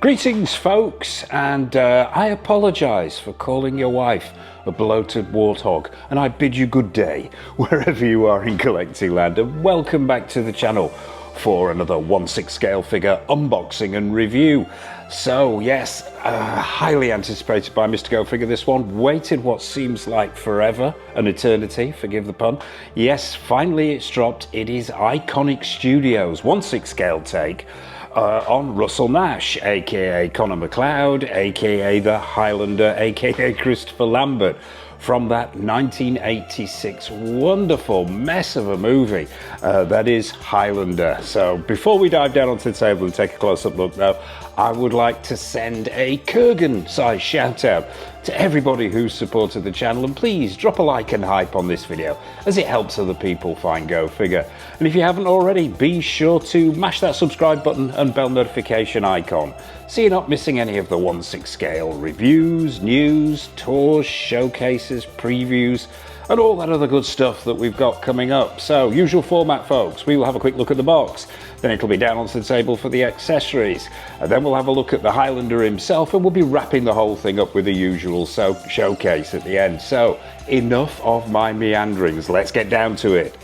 Greetings folks, and I apologise for calling your wife a bloated warthog, and I bid you good day wherever you are in collecting land, and welcome back to the channel for another 1/6 scale figure unboxing and review. So yes, highly anticipated by Mr. Go Figure, this one. Waited what seems like forever, an eternity, forgive the pun. Yes, finally it's dropped. It is Iconiq Studios 1/6 scale take on Russell Nash, aka Connor McLeod, aka the Highlander, aka Christopher Lambert, from that 1986 wonderful mess of a movie that is Highlander. So before we dive down onto the table and take a close-up look though, I would like to send a Kurgan-sized shout out to everybody who's supported the channel, and please drop a like and hype on this video as it helps other people find Go Figure. And if you haven't already, be sure to mash that subscribe button and bell notification icon so you're not missing any of the 1/6 scale reviews, news, tours, showcases, previews, and all that other good stuff that we've got coming up. So, usual format folks, we will have a quick look at the box, then it'll be down onto the table for the accessories, and then we'll have a look at the Highlander himself, and we'll be wrapping the whole thing up with the usual showcase at the end. So, enough of my meanderings, let's get down to it.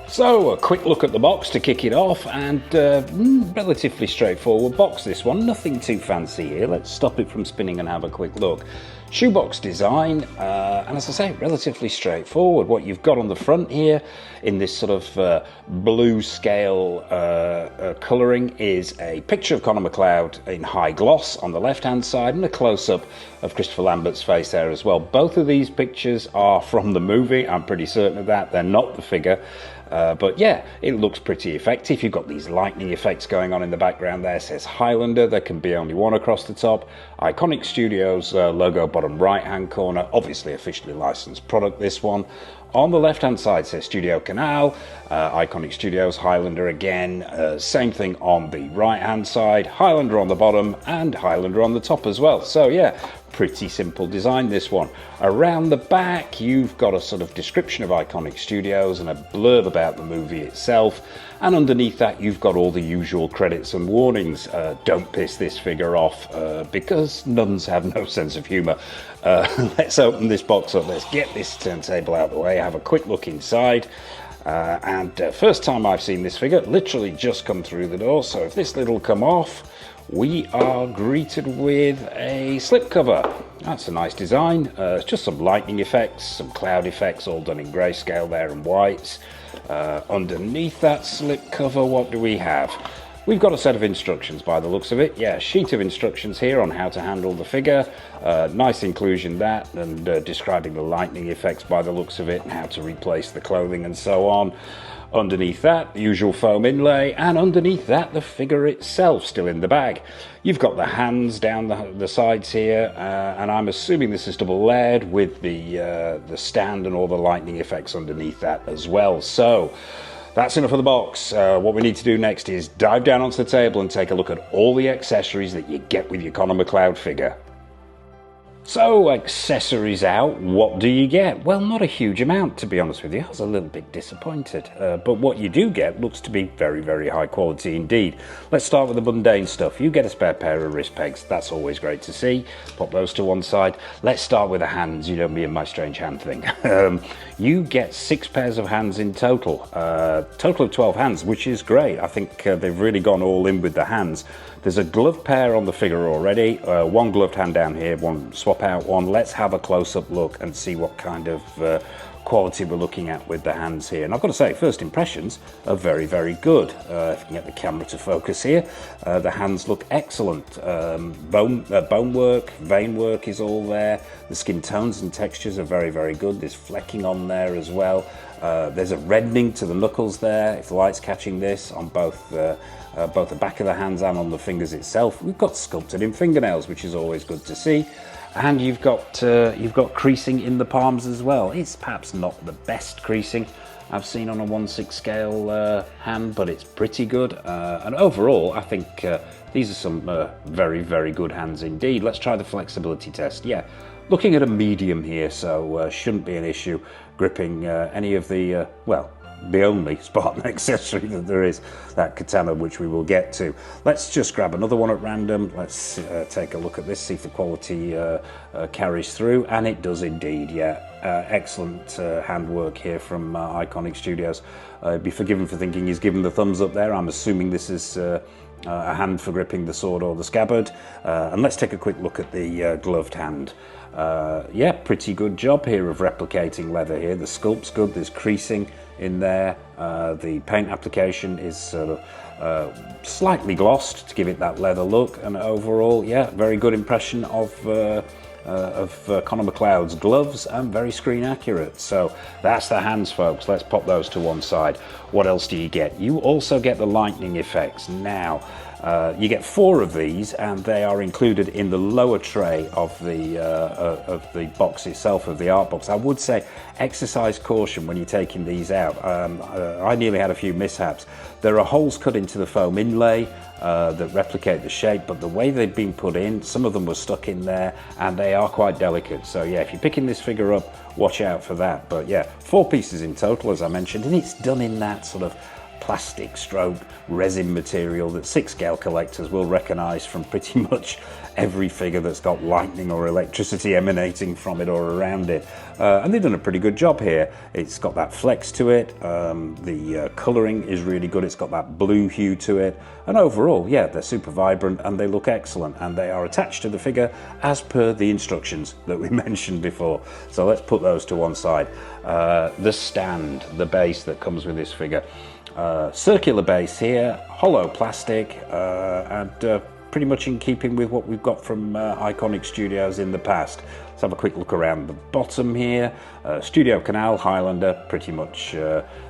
So, a quick look at the box to kick it off, and relatively straightforward box this one, nothing too fancy here. Let's stop it from spinning and have a quick look. Shoebox design, and as I say, relatively straightforward. What you've got on the front here in this sort of blue scale colouring is a picture of Connor McLeod in high gloss on the left hand side, and a close-up of Christopher Lambert's face there as well. Both of these pictures are from the movie, I'm pretty certain of that. They're not the figure. But yeah, it looks pretty effective. You've got these lightning effects going on in the background there. It says Highlander, there can be only one across the top. Iconiq Studios logo bottom right hand corner, obviously officially licensed product this one. On the left hand side says Studio Canal, Iconiq Studios, Highlander again, same thing on the right hand side, Highlander on the bottom and Highlander on the top as well. So yeah, pretty simple design this one. Around the back you've got a sort of description of Iconiq Studios and a blurb about the movie itself, and underneath that you've got all the usual credits and warnings. Don't piss this figure off, because nuns have no sense of humour. Let's open this box up, let's get this turntable out of the way, have a quick look inside. First time I've seen this figure, literally just come through the door, so if this lid will come off, we are greeted with a slipcover. That's a nice design. It's just some lightning effects, some cloud effects, all done in grayscale there and whites. Underneath that slipcover, what do we have? We've got a set of instructions by the looks of it. Yeah, a sheet of instructions here on how to handle the figure. Nice inclusion that, and describing the lightning effects by the looks of it, and how to replace the clothing and so on. Underneath that, the usual foam inlay, and underneath that, the figure itself still in the bag. You've got the hands down the sides here, and I'm assuming this is double layered with the stand and all the lightning effects underneath that as well. So that's enough of the box. What we need to do next is dive down onto the table and take a look at all the accessories that you get with your Connor McLeod figure. So, accessories out, what do you get? Well, not a huge amount, to be honest with you. I was a little bit disappointed. But what you do get looks to be very, very high quality indeed. Let's start with the mundane stuff. You get a spare pair of wrist pegs. That's always great to see. Pop those to one side. Let's start with the hands. You know me and my strange hand thing. You get 6 pairs of hands in total. Total of 12 hands, which is great. I think they've really gone all in with the hands. There's a glove pair on the figure already. One gloved hand down here, one swap out one. Let's have a close-up look and see what kind of quality we're looking at with the hands here. And I've got to say, first impressions are very, very good. If you can get the camera to focus here, the hands look excellent. Bone work, vein work is all there. The skin tones and textures are very, very good. There's flecking on there as well. There's a reddening to the knuckles there, if the light's catching this, on both the back of the hands and on the fingers itself. We've got sculpted in fingernails, which is always good to see. And you've got creasing in the palms as well. It's perhaps not the best creasing I've seen on a 1/6 scale hand, but it's pretty good. And overall, I think these are some very, very good hands indeed. Let's try the flexibility test. Yeah, looking at a medium here, so shouldn't be an issue gripping any of the, well, the only Spartan accessory that there is, that katana, which we will get to. Let's just grab another one at random. Let's take a look at this, see if the quality carries through, and it does indeed, yeah. Excellent handwork here from Iconiq Studios. Be forgiven for thinking he's given the thumbs up there. I'm assuming this is a hand for gripping the sword or the scabbard. And let's take a quick look at the gloved hand. Yeah, pretty good job here of replicating leather here. The sculpt's good, there's creasing in there. The paint application is sort of slightly glossed to give it that leather look, and overall, yeah, very good impression of Connor McLeod's gloves, and very screen accurate. So that's the hands, folks. Let's pop those to one side. What else do you get? You also get the lightning effects. Now, you get 4 of these, and they are included in the lower tray of the box itself, of the art box. I would say exercise caution when you're taking these out. I nearly had a few mishaps. There are holes cut into the foam inlay that replicate the shape, but the way they've been put in, some of them were stuck in there, and they are quite delicate. So yeah, if you're picking this figure up, watch out for that. But yeah, 4 pieces in total, as I mentioned, and it's done in that sort of plastic stroke resin material that 6-scale collectors will recognize from pretty much every figure that's got lightning or electricity emanating from it or around it. And they've done a pretty good job here. It's got that flex to it, the colouring is really good, it's got that blue hue to it, and overall, yeah, they're super vibrant and they look excellent, and they are attached to the figure as per the instructions that we mentioned before. So let's put those to one side. The stand, the base that comes with this figure. Circular base here, hollow plastic, and pretty much in keeping with what we've got from Iconiq Studios in the past. Let's have a quick look around the bottom here. Studio Canal, Highlander, pretty much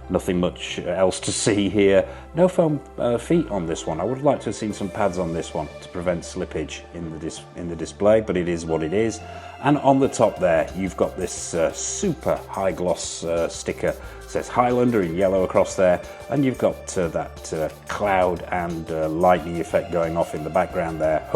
nothing much else to see here. No foam feet on this one. I would like to have seen some pads on this one to prevent slippage in the display, but it is what it is. And on the top there, you've got this super high gloss sticker. It says Highlander in yellow across there, and you've got that cloud and lightning effect going off in the background there.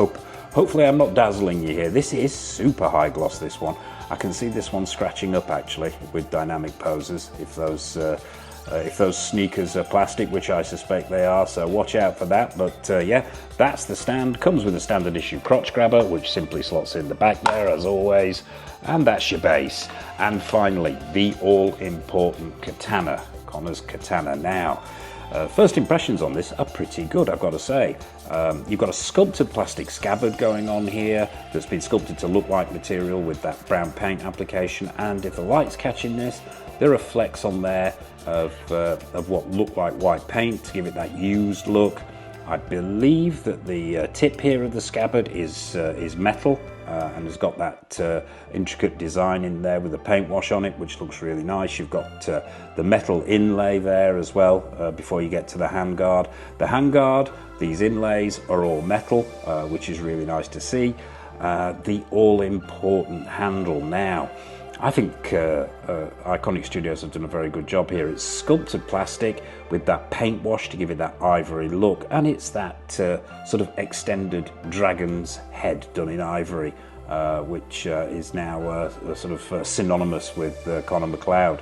Hopefully I'm not dazzling you here. This is super high gloss, this one. I can see this one scratching up actually with dynamic poses if those sneakers are plastic, which I suspect they are, so watch out for that. But yeah, that's the stand. Comes with a standard issue crotch grabber, which simply slots in the back there as always, and that's your base. And finally, the all-important katana, Connor's katana. Now, first impressions on this are pretty good, I've got to say. You've got a sculpted plastic scabbard going on here that's been sculpted to look like material with that brown paint application, and if the light's catching this, there are flecks on there of what look like white paint to give it that used look. I believe that the tip here of the scabbard is metal and has got that intricate design in there with the paint wash on it, which looks really nice. You've got the metal inlay there as well before you get to the handguard. The handguard, these inlays are all metal, which is really nice to see. The all-important handle now. I think Iconiq Studios have done a very good job here. It's sculpted plastic with that paint wash to give it that ivory look, and it's that sort of extended dragon's head done in ivory, which is now sort of synonymous with Connor McLeod.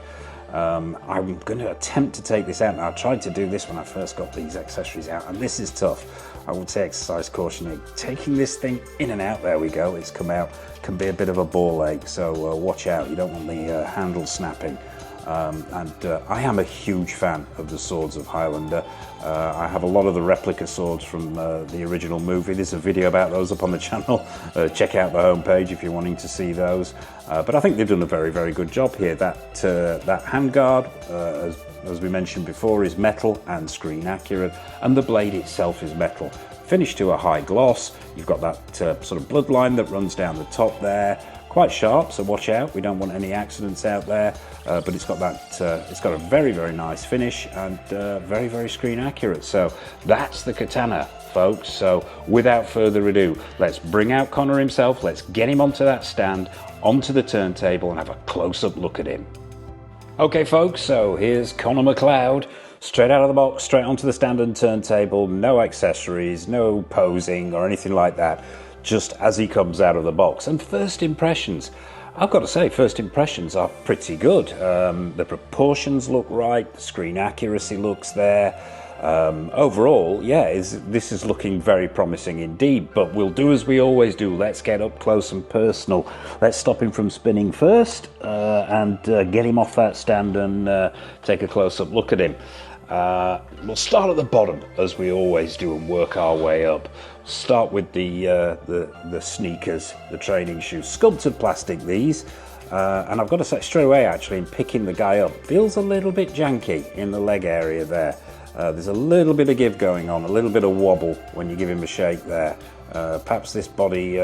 I'm going to attempt to take this out now. I tried to do this when I first got these accessories out, and this is tough. I would say exercise caution here. Taking this thing in and out, there we go, it's come out, can be a bit of a ball ache, so watch out, you don't want the handle snapping. I am a huge fan of the swords of Highlander. I have a lot of the replica swords from the original movie. There's a video about those up on the channel. Check out the homepage if you're wanting to see those. But I think they've done a very, very good job here. That handguard, as we mentioned before, is metal and screen accurate, and the blade itself is metal. Finished to a high gloss. You've got that sort of bloodline that runs down the top there. Quite sharp, so watch out. We don't want any accidents out there. But it's got that. It's got a very, very nice finish and very, very screen accurate. So that's the katana, folks. So without further ado, let's bring out Connor himself. Let's get him onto that stand, onto the turntable, and have a close-up look at him. Okay, folks. So here's Connor McLeod. Straight out of the box, straight onto the stand and turntable. No accessories, no posing or anything like that. Just as he comes out of the box. And first impressions, I've got to say, first impressions are pretty good. The proportions look right, the screen accuracy looks there. Overall, yeah, this is looking very promising indeed, but we'll do as we always do. Let's get up close and personal. Let's stop him from spinning first and get him off that stand and take a close-up look at him. We'll start at the bottom, as we always do, and work our way up. Start with the sneakers, the training shoes. Sculpted plastic, these. And I've got to say straight away, actually, in picking the guy up, feels a little bit janky in the leg area there. There's a little bit of give going on, a little bit of wobble when you give him a shake there. Perhaps this body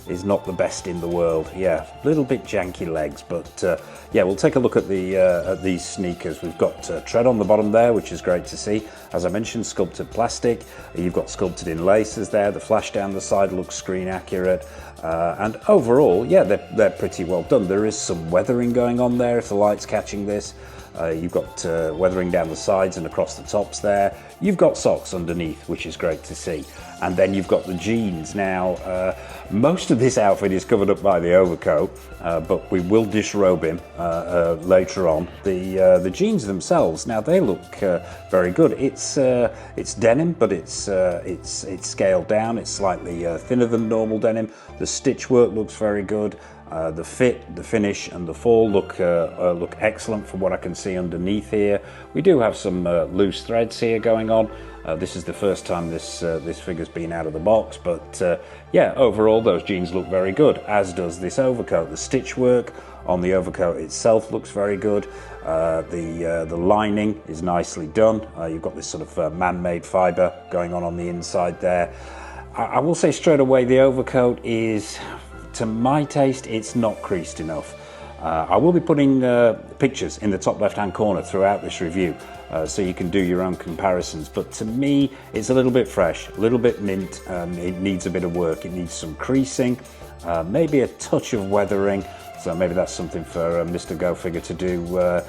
is not the best in the world. Yeah, a little bit janky legs, but yeah, we'll take a look at these sneakers. We've got tread on the bottom there, which is great to see. As I mentioned, sculpted plastic. You've got sculpted in laces there. The flash down the side looks screen accurate. And overall, yeah, they're pretty well done. There is some weathering going on there if the light's catching this. You've got weathering down the sides and across the tops there. You've got socks underneath, which is great to see. And then you've got the jeans. Now, most of this outfit is covered up by the overcoat, but we will disrobe him later on. The jeans themselves, now they look very good. It's denim, but it's scaled down. It's slightly thinner than normal denim. The stitch work looks very good. The fit, the finish, and the fall look excellent from what I can see underneath here. We do have some loose threads here going on. This is the first time this figure's been out of the box, but yeah, overall those jeans look very good, as does this overcoat. The stitch work on the overcoat itself looks very good. The lining is nicely done. You've got this sort of man-made fibre going on the inside there. I will say straight away, the overcoat is, to my taste, it's not creased enough. I will be putting pictures in the top left-hand corner throughout this review, so you can do your own comparisons. But to me, it's a little bit fresh, a little bit mint. It needs a bit of work. It needs some creasing, maybe a touch of weathering. So maybe that's something for Mr. Go Figure to do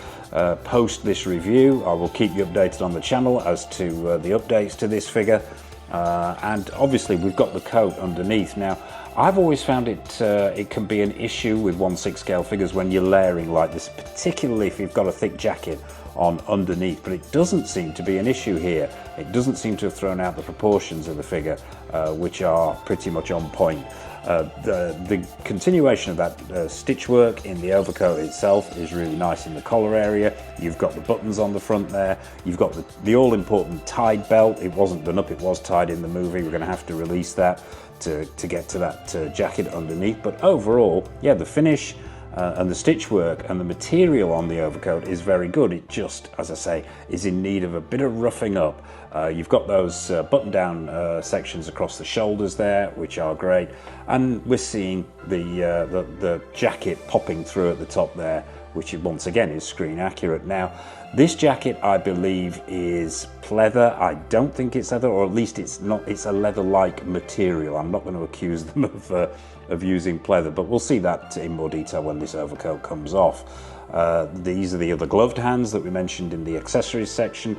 post this review. I will keep you updated on the channel as to the updates to this figure. And obviously we've got the coat underneath. Now, I've always found it can be an issue with 1/6 scale figures when you're layering like this, particularly if you've got a thick jacket on underneath, but it doesn't seem to be an issue here. It doesn't seem to have thrown out the proportions of the figure, which are pretty much on point. The continuation of that stitch work in the overcoat itself is really nice in the collar area. You've got the buttons on the front there. You've got the all-important tied belt. It wasn't done up, it was tied in the movie. We're going to have to release that to get to that jacket underneath. But overall, yeah, the finish and the stitch work and the material on the overcoat is very good. It just, as I say, is in need of a bit of roughing up. You've got those button-down sections across the shoulders there, which are great, and we're seeing the jacket popping through at the top there, which once again is screen accurate. Now, this jacket, I believe, is pleather. I don't think it's leather, or at least it's not. It's a leather-like material. I'm not going to accuse them of using pleather, but we'll see that in more detail when this overcoat comes off. These are the other gloved hands that we mentioned in the accessories section.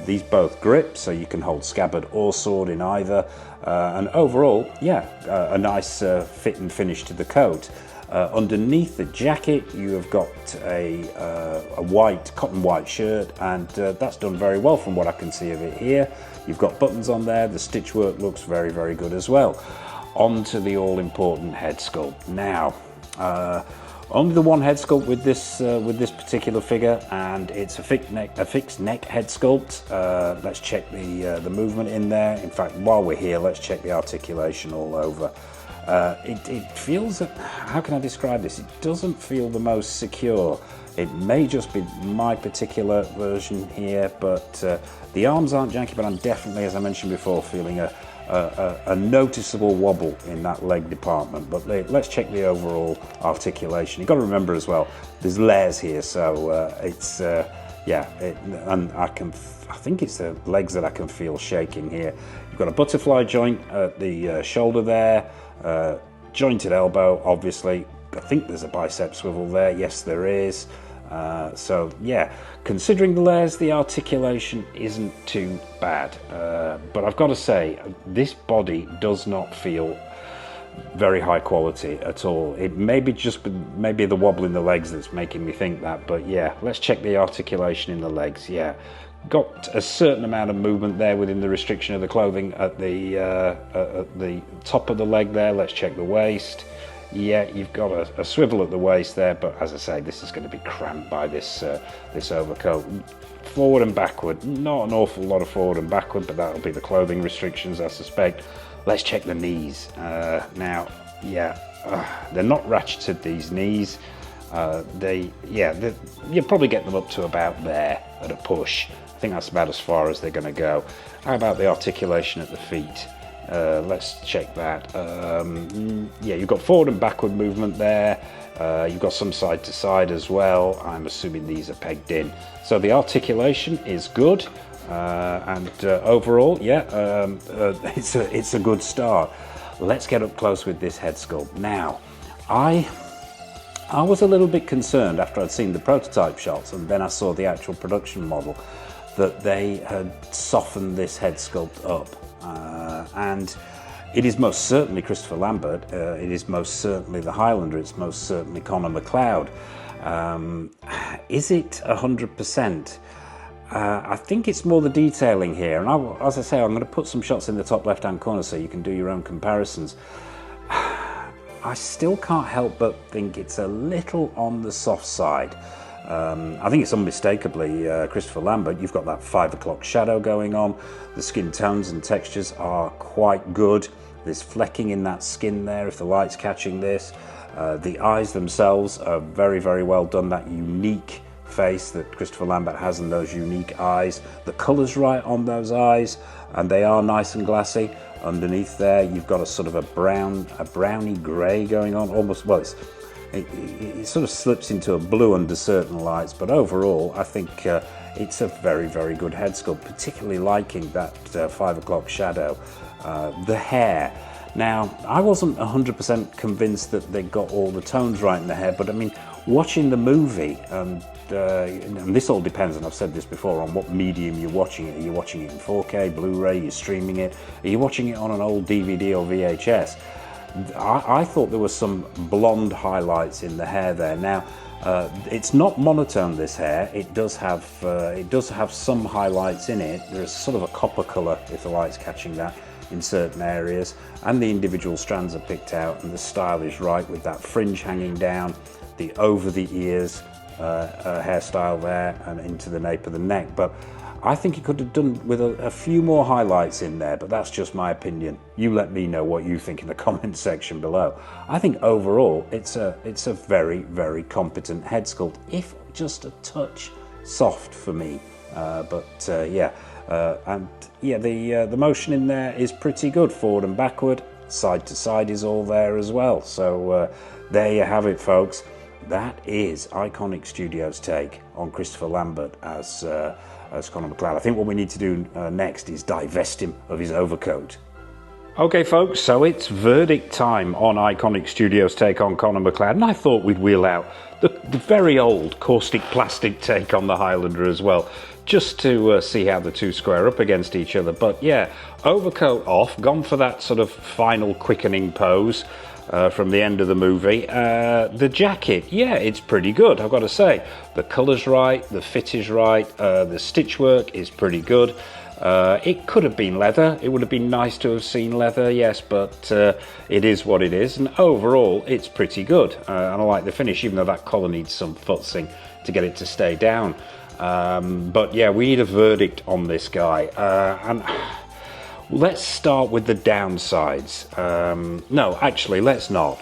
These both grip, so you can hold scabbard or sword in either. And overall, yeah, a nice fit and finish to the coat. Underneath the jacket, you have got a white, cotton white shirt, and that's done very well from what I can see of it here. You've got buttons on there. The stitch work looks very, very good as well. On to the all-important head sculpt. Now, only the one head sculpt with this particular figure, and it's a fixed neck head sculpt. Let's check the movement in there. In fact, while we're here, let's check the articulation all over. It feels, how can I describe this? It doesn't feel the most secure. It may just be my particular version here, but the arms aren't janky, but I'm definitely, as I mentioned before, feeling a noticeable wobble in that leg department. But let's check the overall articulation. You've got to remember as well, there's layers here, so it's yeah, and I think it's the legs that I can feel shaking here. You've got a butterfly joint at the shoulder there, jointed elbow, obviously. I think there's a bicep swivel there. Yes, there is. So yeah, considering the layers, the articulation isn't too bad. But I've got to say, this body does not feel very high quality at all. It may be just maybe the wobble in the legs that's making me think that, but yeah, let's check the articulation in the legs. Yeah, got a certain amount of movement there within the restriction of the clothing at the top of the leg there. Let's check the waist. Yeah, you've got a swivel at the waist there, but as I say, this is going to be cramped by this this overcoat. Forward and backward, not an awful lot of forward and backward, but that'll be the clothing restrictions, I suspect. Let's check the knees. Now, yeah, they're not ratcheted, these knees. You probably get them up to about there at a push. I think that's about as far as they're going to go. How about the articulation at the feet? Let's check that. Yeah, you've got forward and backward movement there. You've got some side to side as well. I'm assuming these are pegged in. So the articulation is good. And overall, yeah, it's a good start. Let's get up close with this head sculpt. Now, I was a little bit concerned after I'd seen the prototype shots and then I saw the actual production model that they had softened this head sculpt up. And it is most certainly Christopher Lambert, it is most certainly the Highlander, it's most certainly Connor McLeod. Is it 100%? I think it's more the detailing here, and as I say, I'm going to put some shots in the top left hand corner so you can do your own comparisons. I still can't help but think it's a little on the soft side. I think it's unmistakably Christopher Lambert. You've got that 5 o'clock shadow going on. The skin tones and textures are quite good. There's flecking in that skin there if the light's catching this. The eyes themselves are very, very well done. That unique face that Christopher Lambert has and those unique eyes. The colour's right on those eyes and they are nice and glassy. Underneath there you've got a sort of a browny grey going on, almost, well, it sort of slips into a blue under certain lights, but overall I think it's a very, very good head sculpt, particularly liking that 5 o'clock shadow. The hair, now I wasn't 100% convinced that they got all the tones right in the hair, but I mean, watching the movie, and this all depends, and I've said this before, on what medium you're watching it. Are you watching it in 4K, Blu-ray, you're streaming it, are you watching it on an old DVD or VHS? I thought there were some blonde highlights in the hair there. Now, it's not monotone, this hair. It does have some highlights in it. There's sort of a copper colour, if the light's catching that, in certain areas, and the individual strands are picked out, and the style is right with that fringe hanging down, the over the ears hairstyle there, and into the nape of the neck. But I think it could have done with a few more highlights in there, but that's just my opinion. You let me know what you think in the comment section below. I think overall it's a very, very competent head sculpt, if just a touch soft for me. The motion in there is pretty good, forward and backward, side to side is all there as well. So there you have it, folks. That is Iconiq Studios' take on Christopher Lambert as Connor McLeod. I think what we need to do next is divest him of his overcoat. Okay, folks, so it's verdict time on Iconiq Studios' take on Connor McLeod, and I thought we'd wheel out the very old caustic plastic take on the Highlander as well, just to see how the two square up against each other. But yeah, overcoat off, gone for that sort of final quickening pose from the end of the movie. The jacket, yeah, it's pretty good, I've got to say. The colour's right, the fit is right, the stitch work is pretty good. It could have been leather. It would have been nice to have seen leather, yes, but it is what it is, and overall it's pretty good. And I like the finish, even though that collar needs some futzing to get it to stay down. But yeah, we need a verdict on this guy. And let's start with the downsides. No, actually, let's not.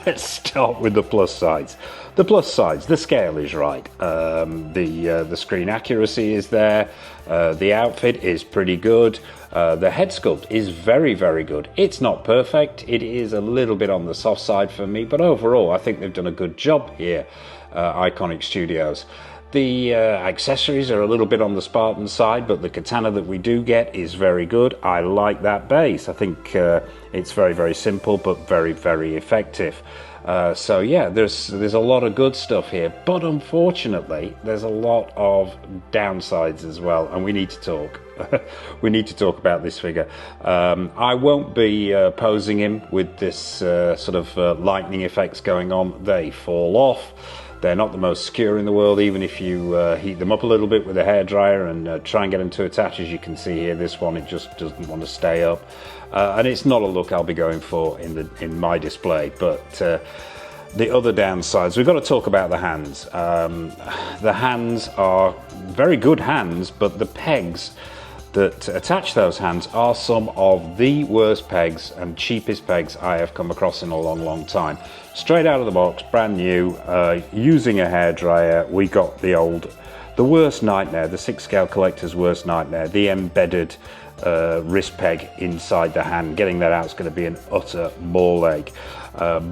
Let's start with the plus sides. The plus sides, the scale is right. The screen accuracy is there. The outfit is pretty good. The head sculpt is very, very good. It's not perfect. It is a little bit on the soft side for me, but overall, I think they've done a good job here, Iconiq Studios. The accessories are a little bit on the Spartan side, but the katana that we do get is very good. I like that base. I think it's very, very simple, but very, very effective. So yeah, there's a lot of good stuff here, but unfortunately, there's a lot of downsides as well, and we need to talk. we need to talk about this figure. I won't be posing him with this sort of lightning effects going on. They fall off. They're not the most secure in the world, even if you heat them up a little bit with a hairdryer and try and get them to attach. As you can see here, this one, it just doesn't want to stay up. And it's not a look I'll be going for in my display. But the other downsides, we've got to talk about the hands. The hands are very good hands, but the pegs that attach those hands are some of the worst pegs and cheapest pegs I have come across in a long time. Straight out of the box, brand new, using a hairdryer. We got the worst nightmare, the 6-scale collector's worst nightmare, the embedded wrist peg inside the hand. Getting that out is going to be an utter ball ache.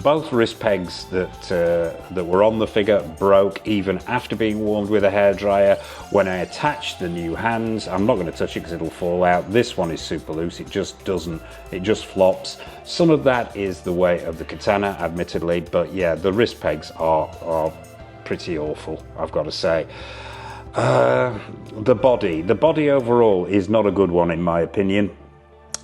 Both wrist pegs that were on the figure broke even after being warmed with a hairdryer. When I attached the new hands, I'm not going to touch it because it'll fall out. This one is super loose. It just doesn't. It just flops. Some of that is the weight of the katana, admittedly, but yeah, the wrist pegs are pretty awful, I've got to say. The body overall is not a good one in my opinion.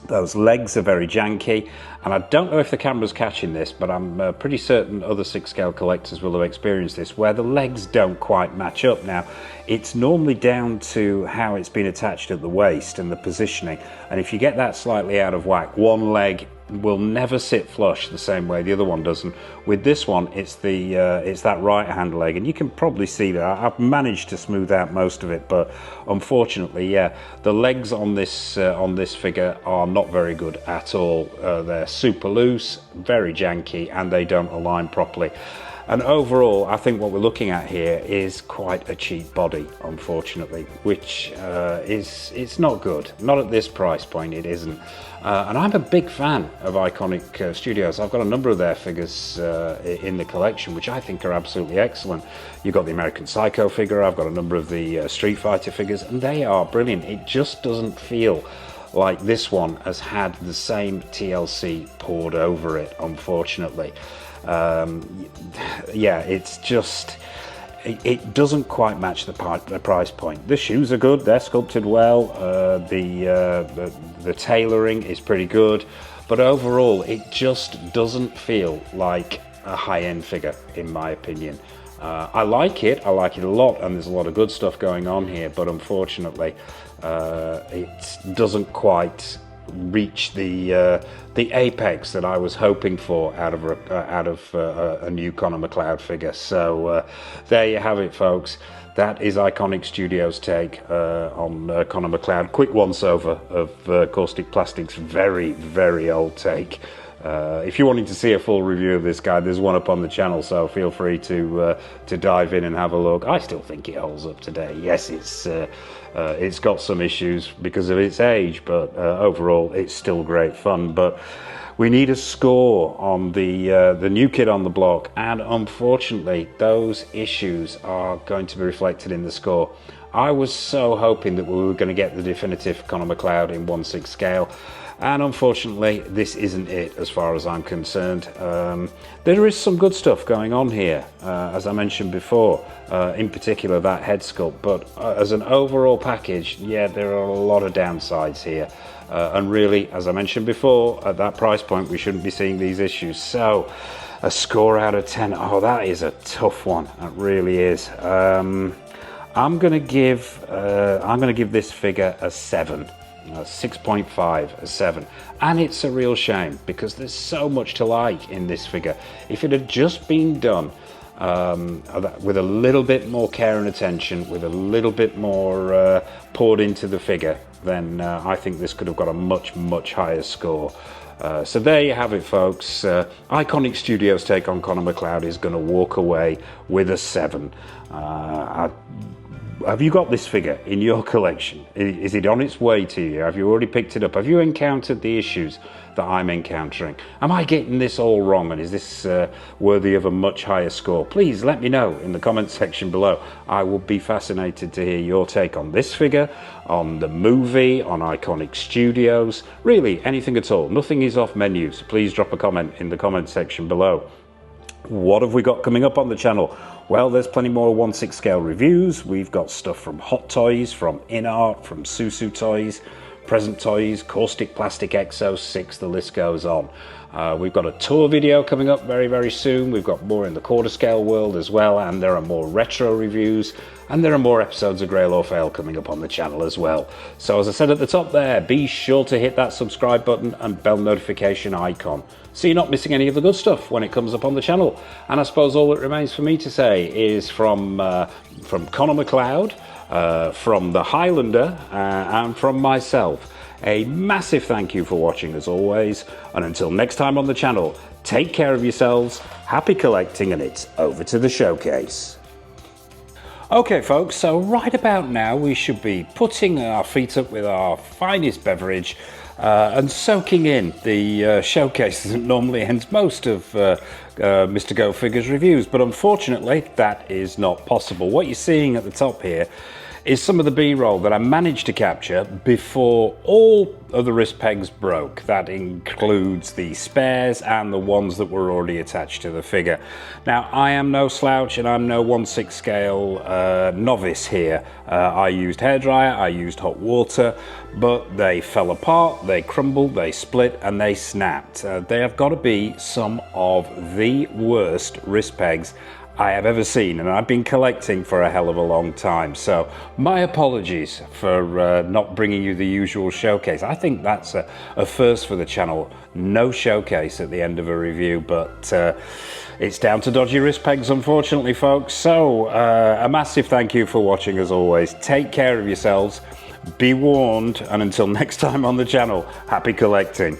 Those legs are very janky, and I don't know if the camera's catching this, but I'm pretty certain other 6-scale collectors will have experienced this, where the legs don't quite match up. Now, it's normally down to how it's been attached at the waist and the positioning, and if you get that slightly out of whack, one leg will never sit flush the same way the other one doesn't. With this one, it's that right hand leg, and you can probably see that I've managed to smooth out most of it, but unfortunately, yeah, the legs on this figure are not very good at all. They're super loose, very janky, and they don't align properly. And overall, I think what we're looking at here is quite a cheap body, unfortunately, which it's not good. Not at this price point, it isn't. And I'm a big fan of Iconiq Studios. I've got a number of their figures in the collection, which I think are absolutely excellent. You've got the American Psycho figure, I've got a number of the Street Fighter figures, and they are brilliant. It just doesn't feel like this one has had the same TLC poured over it, unfortunately. Yeah, it's just, it doesn't quite match the price point. The shoes are good, they're sculpted well, the tailoring is pretty good, but overall it just doesn't feel like a high-end figure in my opinion. I like it a lot, and there's a lot of good stuff going on here, but unfortunately it doesn't quite reach the apex that I was hoping for out of a new Connor McLeod figure. So there you have it, folks. That is Iconiq Studios' take on Connor McLeod. Quick once-over of Caustic Plastic's very old take. If you're wanting to see a full review of this guy, there's one up on the channel, so feel free to dive in and have a look. I still think it holds up today. Yes, it's got some issues because of its age, but overall it's still great fun. But we need a score on the new kid on the block, and unfortunately those issues are going to be reflected in the score. I was so hoping that we were going to get the definitive Connor McLeod in 1/6 scale, and unfortunately this isn't it as far as I'm concerned. There is some good stuff going on here, as I mentioned before, in particular that head sculpt, but as an overall package, yeah, there are a lot of downsides here. And really, as I mentioned before, at that price point we shouldn't be seeing these issues. So a score out of 10, oh, that is a tough one, it really is. I'm gonna give this figure a 7. 6.5, a 7, and it's a real shame because there's so much to like in this figure. If it had just been done with a little bit more care and attention, with a little bit more poured into the figure, then I think this could have got a much higher score. So there you have it, folks. Iconiq Studios' take on Connor McLeod is going to walk away with a 7. Have you got this figure in your collection? Is it on its way to you? Have you already picked it up? Have you encountered the issues that I'm encountering? Am I getting this all wrong, and is this worthy of a much higher score? Please let me know in the comments section below. I will be fascinated to hear your take on this figure, on the movie, on Iconiq Studios, really anything at all. Nothing is off menu, so please drop a comment in the comment section below. What have we got coming up on the channel? Well, there's plenty more 1/6 scale reviews. We've got stuff from Hot Toys, from InArt, from Susu Toys, Present Toys, Caustic Plastic Exo 6, the list goes on. We've got a tour video coming up very, very soon. We've got more in the quarter scale world as well, and there are more retro reviews, and there are more episodes of Grail or Fail coming up on the channel as well. So as I said at the top there, be sure to hit that subscribe button and bell notification icon, so you're not missing any of the good stuff when it comes up on the channel. And I suppose all that remains for me to say is from Connor McLeod, from the Highlander, and from myself, a massive thank you for watching as always, and until next time on the channel, take care of yourselves, happy collecting, and it's over to the showcase. Okay folks, so right about now we should be putting our feet up with our finest beverage and soaking in the showcase that normally ends most of Mr. Go Figures reviews, but unfortunately that is not possible. What you're seeing at the top here is some of the B-roll that I managed to capture before all of the wrist pegs broke. That includes the spares and the ones that were already attached to the figure. Now, I am no slouch and I'm no 1/6 scale novice here. I used hairdryer, I used hot water, but they fell apart, they crumbled, they split, and they snapped. They have got to be some of the worst wrist pegs I have ever seen, and I've been collecting for a hell of a long time. So my apologies for not bringing you the usual showcase. I think that's a first for the channel. No showcase at the end of a review, but it's down to dodgy wrist pegs, unfortunately, folks. So a massive thank you for watching as always. Take care of yourselves, be warned, and until next time on the channel, happy collecting.